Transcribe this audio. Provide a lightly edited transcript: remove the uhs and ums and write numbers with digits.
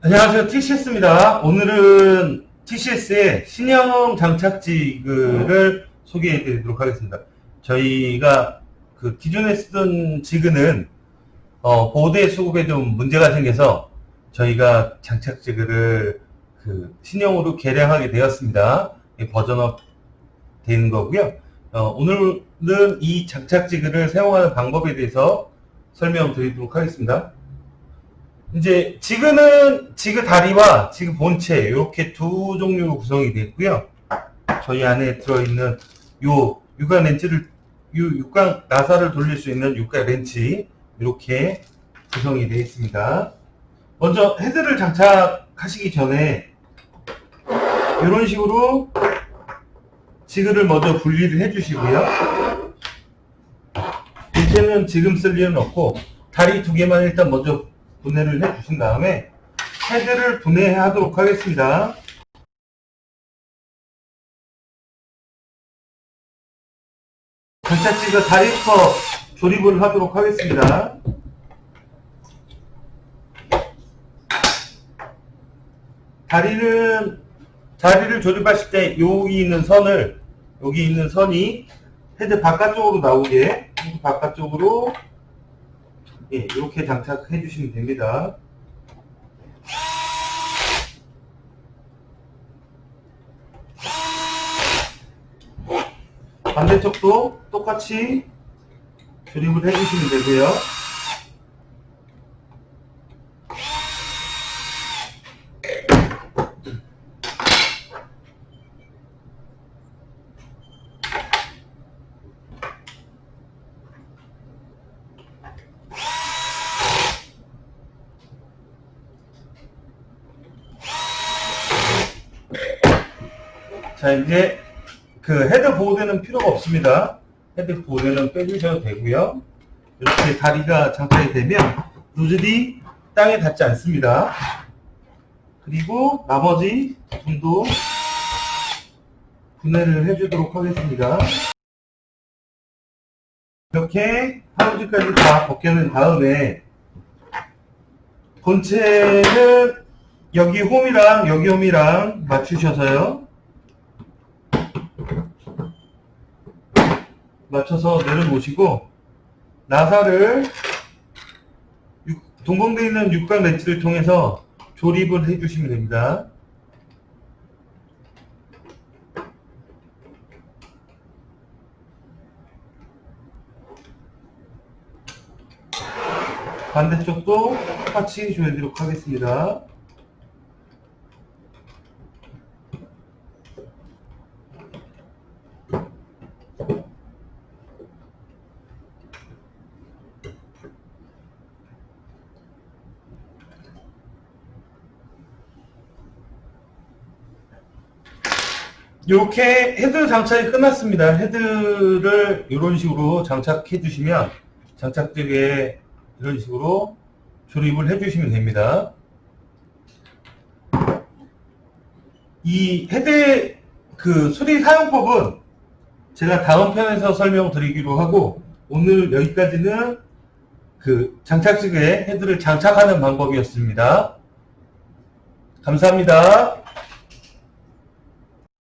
안녕하세요. TCS입니다. 오늘은 TCS의 신형 장착지그를 소개해 드리도록 하겠습니다. 저희가 기존에 쓰던 지그는 보드의 수급에 좀 문제가 생겨서 저희가 장착지그를 신형으로 개량하게 되었습니다. 버전업 되는 거고요. 오늘은 이 장착지그를 사용하는 방법에 대해서 설명드리도록 하겠습니다. 이제 지그는 지그 다리와 지그 본체 이렇게 두 종류로 구성이 되어 있고요. 저희 안에 들어있는 요 육각 렌치를 육각 나사를 돌릴 수 있는 육각 렌치 이렇게 구성이 되어 있습니다. 먼저 헤드를 장착하시기 전에 이런 식으로 지그를 먼저 분리를 해 주시고요. 본체는 지금 쓸 일은 없고 다리 두 개만 일단 먼저 분해를 해 주신 다음에 헤드를 분해하도록 하겠습니다. 장착지그 다리부터 조립을 하도록 하겠습니다. 다리를 조립하실 때 여기 있는 선이 헤드 바깥쪽으로 나오게 헤드 바깥쪽으로 이렇게 장착해 주시면 됩니다. 반대쪽도 똑같이 조립을 해 주시면 되고요. 자, 이제 헤드 보호대는 필요가 없습니다. 헤드 보호대는 빼주셔도 되고요. 이렇게 다리가 장착이 되면 노즐이 땅에 닿지 않습니다. 그리고 나머지 부분도 분해를 해주도록 하겠습니다. 이렇게 하우지까지 다 벗겨낸 다음에 본체는 여기 홈이랑 여기 홈이랑 맞추셔서요. 맞춰서 내려놓으시고 나사를 동봉되어 있는 육각 렌치를 통해서 조립을 해주시면 됩니다. 반대쪽도 똑같이 조여드리도록 하겠습니다. 이렇게 헤드 장착이 끝났습니다. 헤드를 이런 식으로 장착해 주시면 장착지에 이런 식으로 조립을 해 주시면 됩니다. 이 헤드 수리 사용법은 제가 다음 편에서 설명드리기로 하고 오늘 여기까지는 장착지에 헤드를 장착하는 방법이었습니다. 감사합니다.